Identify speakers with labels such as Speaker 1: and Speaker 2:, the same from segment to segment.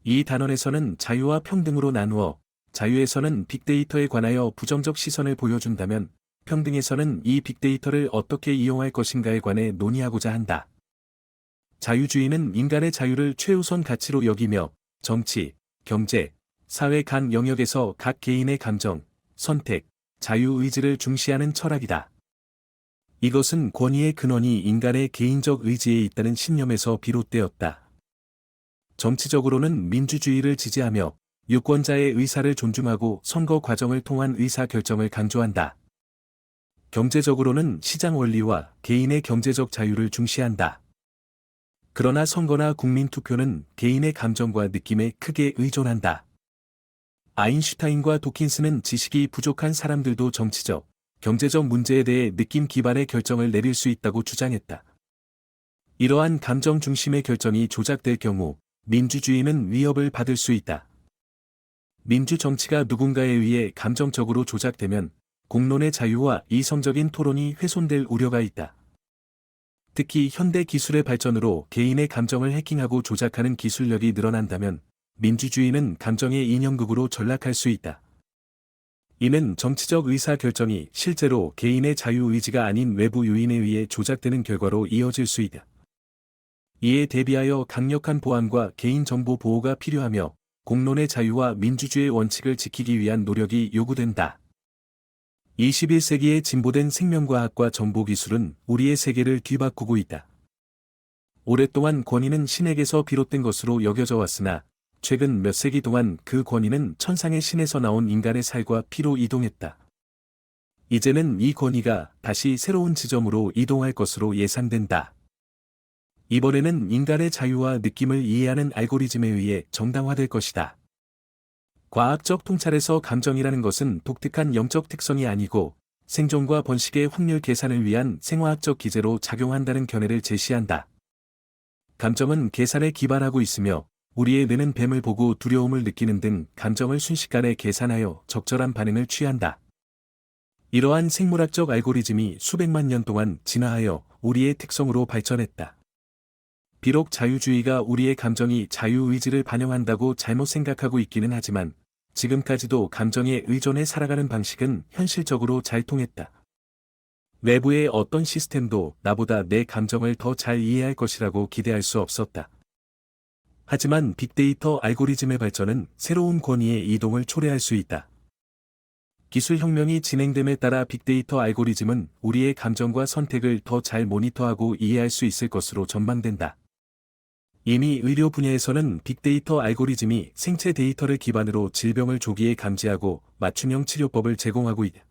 Speaker 1: 이 단원에서는 자유와 평등으로 나누어 자유에서는 빅데이터에 관하여 부정적 시선을 보여준다면 평등에서는 이 빅데이터를 어떻게 이용할 것인가에 관해 논의하고자 한다. 자유주의는 인간의 자유를 최우선 가치로 여기며 정치, 경제, 사회 각 영역에서 각 개인의 감정, 선택, 자유의지를 중시하는 철학이다. 이것은 권위의 근원이 인간의 개인적 의지에 있다는 신념에서 비롯되었다. 정치적으로는 민주주의를 지지하며 유권자의 의사를 존중하고 선거 과정을 통한 의사 결정을 강조한다. 경제적으로는 시장 원리와 개인의 경제적 자유를 중시한다. 그러나 선거나 국민투표는 개인의 감정과 느낌에 크게 의존한다. 아인슈타인과 도킨스는 지식이 부족한 사람들도 정치적, 경제적 문제에 대해 느낌 기반의 결정을 내릴 수 있다고 주장했다. 이러한 감정 중심의 결정이 조작될 경우 민주주의는 위협을 받을 수 있다. 민주 정치가 누군가에 의해 감정적으로 조작되면 공론의 자유와 이성적인 토론이 훼손될 우려가 있다. 특히 현대 기술의 발전으로 개인의 감정을 해킹하고 조작하는 기술력이 늘어난다면 민주주의는 감정의 인형극으로 전락할 수 있다. 이는 정치적 의사 결정이 실제로 개인의 자유의지가 아닌 외부 요인에 의해 조작되는 결과로 이어질 수 있다. 이에 대비하여 강력한 보안과 개인정보 보호가 필요하며 공론의 자유와 민주주의의 원칙을 지키기 위한 노력이 요구된다. 21세기의 진보된 생명과학과 정보기술은 우리의 세계를 뒤바꾸고 있다. 오랫동안 권위는 신에게서 비롯된 것으로 여겨져 왔으나 최근 몇 세기 동안 그 권위는 천상의 신에서 나온 인간의 살과 피로 이동했다. 이제는 이 권위가 다시 새로운 지점으로 이동할 것으로 예상된다. 이번에는 인간의 자유와 느낌을 이해하는 알고리즘에 의해 정당화될 것이다. 과학적 통찰에서 감정이라는 것은 독특한 영적 특성이 아니고 생존과 번식의 확률 계산을 위한 생화학적 기제로 작용한다는 견해를 제시한다. 감정은 계산에 기반하고 있으며 우리의 뇌는 뱀을 보고 두려움을 느끼는 등 감정을 순식간에 계산하여 적절한 반응을 취한다. 이러한 생물학적 알고리즘이 수백만 년 동안 진화하여 우리의 특성으로 발전했다. 비록 자유주의가 우리의 감정이 자유의지를 반영한다고 잘못 생각하고 있기는 하지만 지금까지도 감정에 의존해 살아가는 방식은 현실적으로 잘 통했다. 외부의 어떤 시스템도 나보다 내 감정을 더 잘 이해할 것이라고 기대할 수 없었다. 하지만 빅데이터 알고리즘의 발전은 새로운 권위의 이동을 초래할 수 있다. 기술혁명이 진행됨에 따라 빅데이터 알고리즘은 우리의 감정과 선택을 더 잘 모니터하고 이해할 수 있을 것으로 전망된다. 이미 의료 분야에서는 빅데이터 알고리즘이 생체 데이터를 기반으로 질병을 조기에 감지하고 맞춤형 치료법을 제공하고 있다.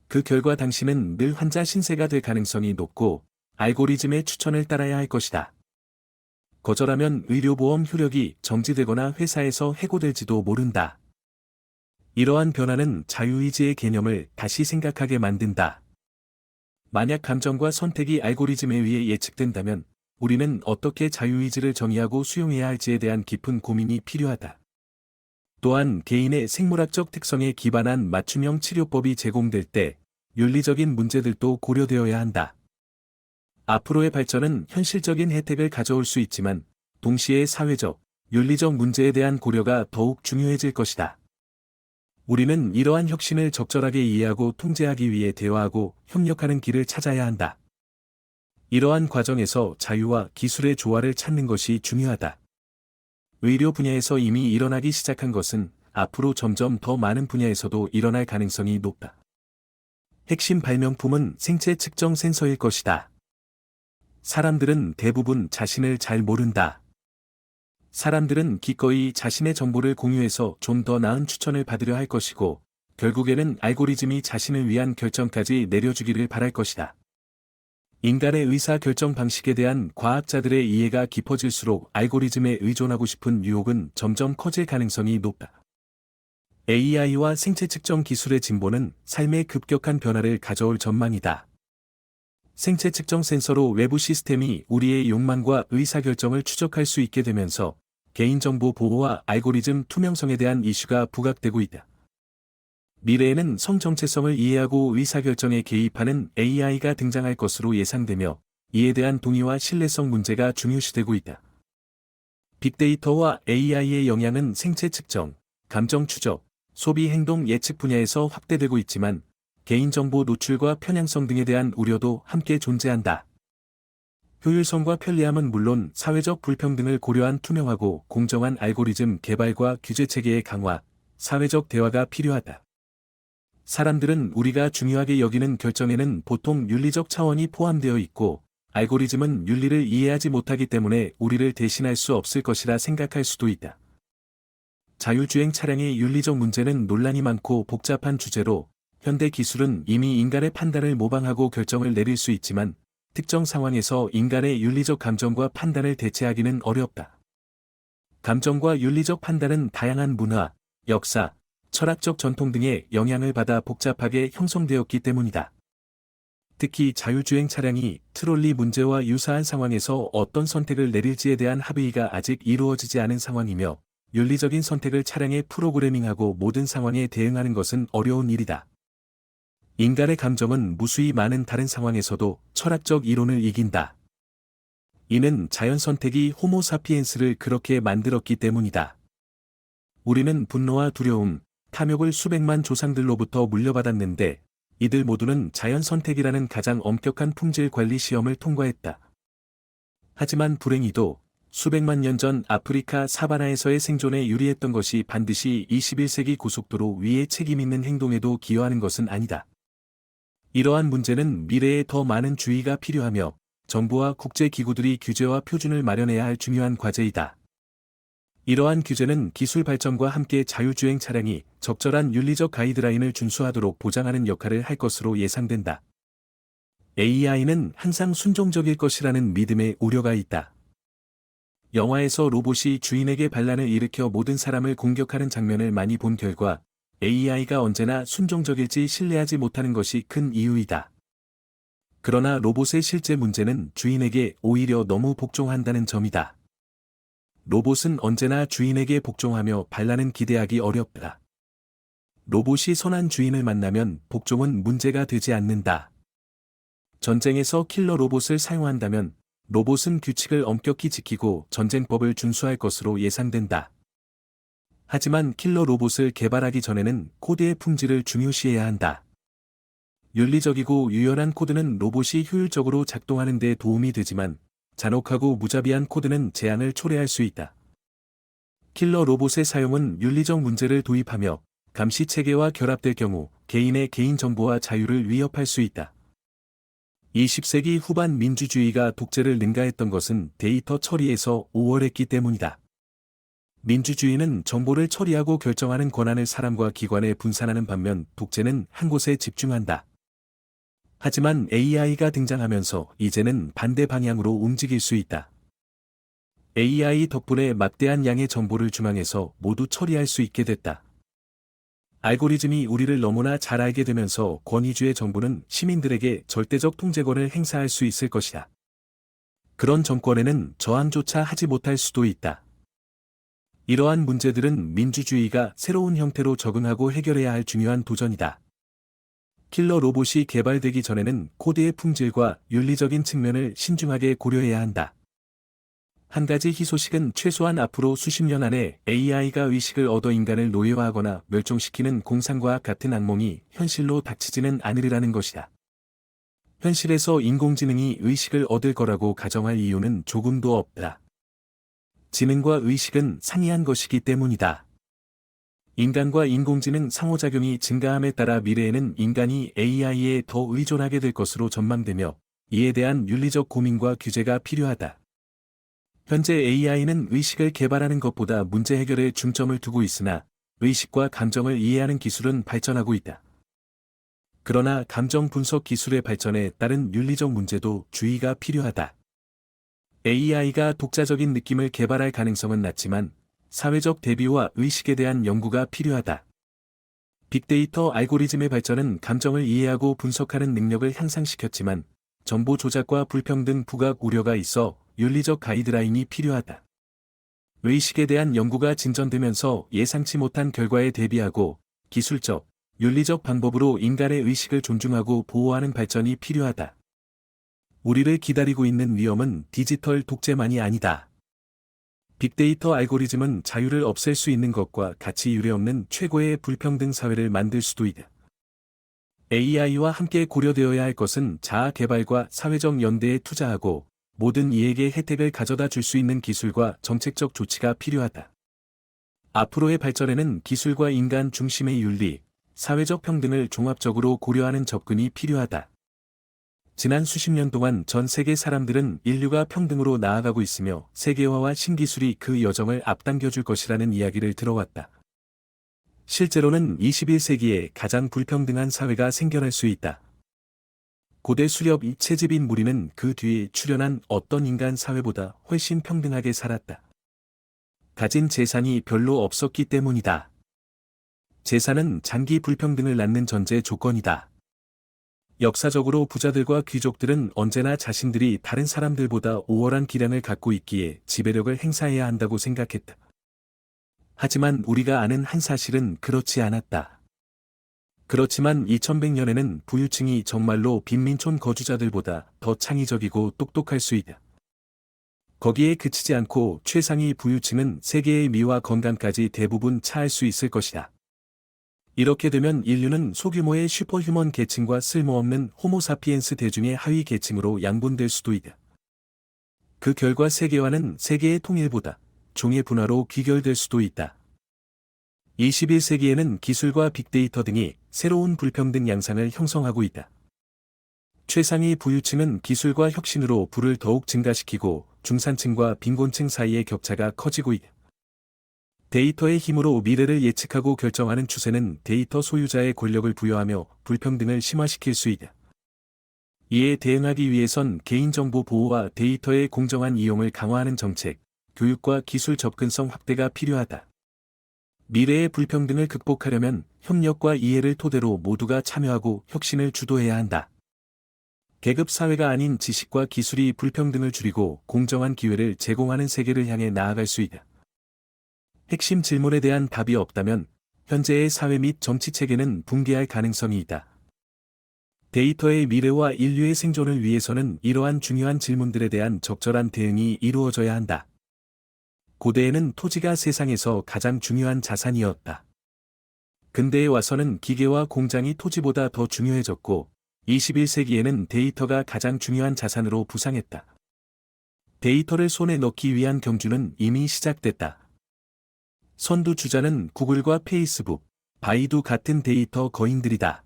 Speaker 1: 그 결과 당신은 늘 환자 신세가 될 가능성이 높고 알고리즘의 추천을 따라야 할 것이다. 거절하면 의료보험 효력이 정지되거나 회사에서 해고될지도 모른다. 이러한 변화는 자유의지의 개념을 다시 생각하게 만든다. 만약 감정과 선택이 알고리즘에 의해 예측된다면 우리는 어떻게 자유의지를 정의하고 수용해야 할지에 대한 깊은 고민이 필요하다. 또한 개인의 생물학적 특성에 기반한 맞춤형 치료법이 제공될 때 윤리적인 문제들도 고려되어야 한다. 앞으로의 발전은 현실적인 혜택을 가져올 수 있지만 동시에 사회적, 윤리적 문제에 대한 고려가 더욱 중요해질 것이다. 우리는 이러한 혁신을 적절하게 이해하고 통제하기 위해 대화하고 협력하는 길을 찾아야 한다. 이러한 과정에서 자유와 기술의 조화를 찾는 것이 중요하다. 의료 분야에서 이미 일어나기 시작한 것은 앞으로 점점 더 많은 분야에서도 일어날 가능성이 높다. 핵심 발명품은 생체 측정 센서일 것이다. 사람들은 대부분 자신을 잘 모른다. 사람들은 기꺼이 자신의 정보를 공유해서 좀 더 나은 추천을 받으려 할 것이고, 결국에는 알고리즘이 자신을 위한 결정까지 내려주기를 바랄 것이다. 인간의 의사 결정 방식에 대한 과학자들의 이해가 깊어질수록 알고리즘에 의존하고 싶은 유혹은 점점 커질 가능성이 높다. AI와 생체 측정 기술의 진보는 삶에 급격한 변화를 가져올 전망이다. 생체 측정 센서로 외부 시스템이 우리의 욕망과 의사결정을 추적할 수 있게 되면서 개인정보 보호와 알고리즘 투명성에 대한 이슈가 부각되고 있다. 미래에는 성정체성을 이해하고 의사결정에 개입하는 AI가 등장할 것으로 예상되며 이에 대한 동의와 신뢰성 문제가 중요시되고 있다. 빅데이터와 AI의 영향은 생체 측정, 감정 추적, 소비 행동 예측 분야에서 확대되고 있지만 개인정보 노출과 편향성 등에 대한 우려도 함께 존재한다. 효율성과 편리함은 물론 사회적 불평등을 고려한 투명하고 공정한 알고리즘 개발과 규제 체계의 강화, 사회적 대화가 필요하다. 사람들은 우리가 중요하게 여기는 결정에는 보통 윤리적 차원이 포함되어 있고, 알고리즘은 윤리를 이해하지 못하기 때문에 우리를 대신할 수 없을 것이라 생각할 수도 있다. 자율주행 차량의 윤리적 문제는 논란이 많고 복잡한 주제로, 현대 기술은 이미 인간의 판단을 모방하고 결정을 내릴 수 있지만, 특정 상황에서 인간의 윤리적 감정과 판단을 대체하기는 어렵다. 감정과 윤리적 판단은 다양한 문화, 역사, 철학적 전통 등의 영향을 받아 복잡하게 형성되었기 때문이다. 특히 자율주행 차량이 트롤리 문제와 유사한 상황에서 어떤 선택을 내릴지에 대한 합의가 아직 이루어지지 않은 상황이며, 윤리적인 선택을 차량에 프로그래밍하고 모든 상황에 대응하는 것은 어려운 일이다. 인간의 감정은 무수히 많은 다른 상황에서도 철학적 이론을 이긴다. 이는 자연 선택이 호모 사피엔스를 그렇게 만들었기 때문이다. 우리는 분노와 두려움, 탐욕을 수백만 조상들로부터 물려받았는데, 이들 모두는 자연 선택이라는 가장 엄격한 품질 관리 시험을 통과했다. 하지만 불행히도 수백만 년 전 아프리카 사바나에서의 생존에 유리했던 것이 반드시 21세기 고속도로 위에 책임 있는 행동에도 기여하는 것은 아니다. 이러한 문제는 미래에 더 많은 주의가 필요하며 정부와 국제기구들이 규제와 표준을 마련해야 할 중요한 과제이다. 이러한 규제는 기술 발전과 함께 자율주행 차량이 적절한 윤리적 가이드라인을 준수하도록 보장하는 역할을 할 것으로 예상된다. AI는 항상 순종적일 것이라는 믿음에 우려가 있다. 영화에서 로봇이 주인에게 반란을 일으켜 모든 사람을 공격하는 장면을 많이 본 결과 AI가 언제나 순종적일지 신뢰하지 못하는 것이 큰 이유이다. 그러나 로봇의 실제 문제는 주인에게 오히려 너무 복종한다는 점이다. 로봇은 언제나 주인에게 복종하며 반란은 기대하기 어렵다. 로봇이 선한 주인을 만나면 복종은 문제가 되지 않는다. 전쟁에서 킬러 로봇을 사용한다면 로봇은 규칙을 엄격히 지키고 전쟁법을 준수할 것으로 예상된다. 하지만 킬러 로봇을 개발하기 전에는 코드의 품질을 중요시해야 한다. 윤리적이고 유연한 코드는 로봇이 효율적으로 작동하는 데 도움이 되지만 잔혹하고 무자비한 코드는 재앙을 초래할 수 있다. 킬러 로봇의 사용은 윤리적 문제를 도입하며 감시 체계와 결합될 경우 개인의 개인정보와 자유를 위협할 수 있다. 20세기 후반 민주주의가 독재를 능가했던 것은 데이터 처리에서 오월했기 때문이다. 민주주의는 정보를 처리하고 결정하는 권한을 사람과 기관에 분산하는 반면 독재는 한 곳에 집중한다. 하지만 AI가 등장하면서 이제는 반대 방향으로 움직일 수 있다. AI 덕분에 막대한 양의 정보를 중앙에서 모두 처리할 수 있게 됐다. 알고리즘이 우리를 너무나 잘 알게 되면서 권위주의 정부는 시민들에게 절대적 통제권을 행사할 수 있을 것이다. 그런 정권에는 저항조차 하지 못할 수도 있다. 이러한 문제들은 민주주의가 새로운 형태로 적응하고 해결해야 할 중요한 도전이다. 킬러 로봇이 개발되기 전에는 코드의 품질과 윤리적인 측면을 신중하게 고려해야 한다. 한 가지 희소식은 최소한 앞으로 수십 년 안에 AI가 의식을 얻어 인간을 노예화하거나 멸종시키는 공상과학 같은 악몽이 현실로 닥치지는 않으리라는 것이다. 현실에서 인공지능이 의식을 얻을 거라고 가정할 이유는 조금도 없다. 지능과 의식은 상이한 것이기 때문이다. 인간과 인공지능 상호작용이 증가함에 따라 미래에는 인간이 AI에 더 의존하게 될 것으로 전망되며 이에 대한 윤리적 고민과 규제가 필요하다. 현재 AI는 의식을 개발하는 것보다 문제 해결에 중점을 두고 있으나 의식과 감정을 이해하는 기술은 발전하고 있다. 그러나 감정 분석 기술의 발전에 따른 윤리적 문제도 주의가 필요하다. AI가 독자적인 느낌을 개발할 가능성은 낮지만 사회적 대비와 의식에 대한 연구가 필요하다. 빅데이터 알고리즘의 발전은 감정을 이해하고 분석하는 능력을 향상시켰지만 정보 조작과 불평등 부각 우려가 있어 윤리적 가이드라인이 필요하다. 의식에 대한 연구가 진전되면서 예상치 못한 결과에 대비하고 기술적, 윤리적 방법으로 인간의 의식을 존중하고 보호하는 발전이 필요하다. 우리를 기다리고 있는 위험은 디지털 독재만이 아니다. 빅데이터 알고리즘은 자유를 없앨 수 있는 것과 같이 유례없는 최고의 불평등 사회를 만들 수도 있다. AI와 함께 고려되어야 할 것은 자아 개발과 사회적 연대에 투자하고 모든 이에게 혜택을 가져다 줄 수 있는 기술과 정책적 조치가 필요하다. 앞으로의 발전에는 기술과 인간 중심의 윤리, 사회적 평등을 종합적으로 고려하는 접근이 필요하다. 지난 수십 년 동안 전 세계 사람들은 인류가 평등으로 나아가고 있으며 세계화와 신기술이 그 여정을 앞당겨 줄 것이라는 이야기를 들어왔다. 실제로는 21세기에 가장 불평등한 사회가 생겨날 수 있다. 고대 수렵 이 채집인 무리는 그 뒤에 출현한 어떤 인간 사회보다 훨씬 평등하게 살았다. 가진 재산이 별로 없었기 때문이다. 재산은 장기 불평등을 낳는 전제 조건이다. 역사적으로 부자들과 귀족들은 언제나 자신들이 다른 사람들보다 우월한 기량을 갖고 있기에 지배력을 행사해야 한다고 생각했다. 하지만 우리가 아는 한 사실은 그렇지 않았다. 그렇지만 2100년에는 부유층이 정말로 빈민촌 거주자들보다 더 창의적이고 똑똑할 수 있다. 거기에 그치지 않고 최상위 부유층은 세계의 미와 건강까지 대부분 차할 수 있을 것이다. 이렇게 되면 인류는 소규모의 슈퍼휴먼 계층과 쓸모없는 호모사피엔스 대중의 하위 계층으로 양분될 수도 있다. 그 결과 세계화는 세계의 통일보다 종의 분화로 귀결될 수도 있다. 21세기에는 기술과 빅데이터 등이 새로운 불평등 양상을 형성하고 있다. 최상위 부유층은 기술과 혁신으로 부를 더욱 증가시키고 중산층과 빈곤층 사이의 격차가 커지고 있다. 데이터의 힘으로 미래를 예측하고 결정하는 추세는 데이터 소유자의 권력을 부여하며 불평등을 심화시킬 수 있다. 이에 대응하기 위해선 개인정보 보호와 데이터의 공정한 이용을 강화하는 정책, 교육과 기술 접근성 확대가 필요하다. 미래의 불평등을 극복하려면 협력과 이해를 토대로 모두가 참여하고 혁신을 주도해야 한다. 계급 사회가 아닌 지식과 기술이 불평등을 줄이고 공정한 기회를 제공하는 세계를 향해 나아갈 수 있다. 핵심 질문에 대한 답이 없다면 현재의 사회 및 정치 체계는 붕괴할 가능성이 있다. 데이터의 미래와 인류의 생존을 위해서는 이러한 중요한 질문들에 대한 적절한 대응이 이루어져야 한다. 고대에는 토지가 세상에서 가장 중요한 자산이었다. 근대에 와서는 기계와 공장이 토지보다 더 중요해졌고 21세기에는 데이터가 가장 중요한 자산으로 부상했다. 데이터를 손에 넣기 위한 경주는 이미 시작됐다. 선두주자는 구글과 페이스북, 바이두 같은 데이터 거인들이다.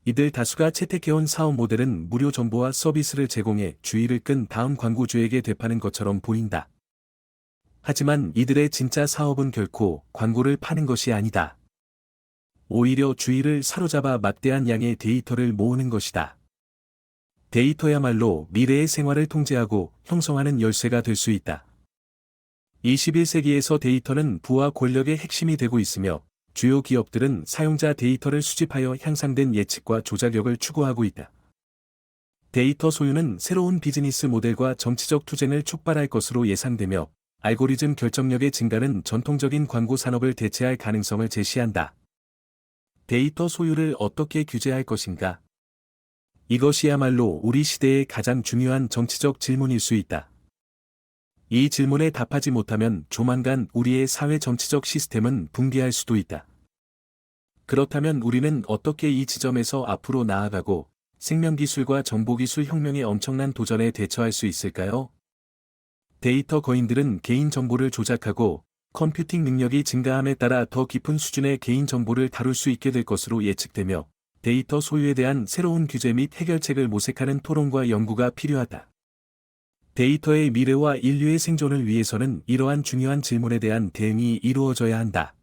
Speaker 1: 이들 다수가 채택해온 사업 모델은 무료 정보와 서비스를 제공해 주의를 끈 다음 광고주에게 되파는 것처럼 보인다. 하지만 이들의 진짜 사업은 결코 광고를 파는 것이 아니다. 오히려 주의를 사로잡아 막대한 양의 데이터를 모으는 것이다. 데이터야말로 미래의 생활을 통제하고 형성하는 열쇠가 될 수 있다. 21세기에서 데이터는 부와 권력의 핵심이 되고 있으며 주요 기업들은 사용자 데이터를 수집하여 향상된 예측과 조작력을 추구하고 있다. 데이터 소유는 새로운 비즈니스 모델과 정치적 투쟁을 촉발할 것으로 예상되며 알고리즘 결정력의 증가는 전통적인 광고 산업을 대체할 가능성을 제시한다. 데이터 소유를 어떻게 규제할 것인가? 이것이야말로 우리 시대의 가장 중요한 정치적 질문일 수 있다. 이 질문에 답하지 못하면 조만간 우리의 사회 정치적 시스템은 붕괴할 수도 있다. 그렇다면 우리는 어떻게 이 지점에서 앞으로 나아가고 생명기술과 정보기술 혁명의 엄청난 도전에 대처할 수 있을까요? 데이터 거인들은 개인정보를 조작하고 컴퓨팅 능력이 증가함에 따라 더 깊은 수준의 개인정보를 다룰 수 있게 될 것으로 예측되며 데이터 소유에 대한 새로운 규제 및 해결책을 모색하는 토론과 연구가 필요하다. 데이터의 미래와 인류의 생존을 위해서는 이러한 중요한 질문에 대한 대응이 이루어져야 한다.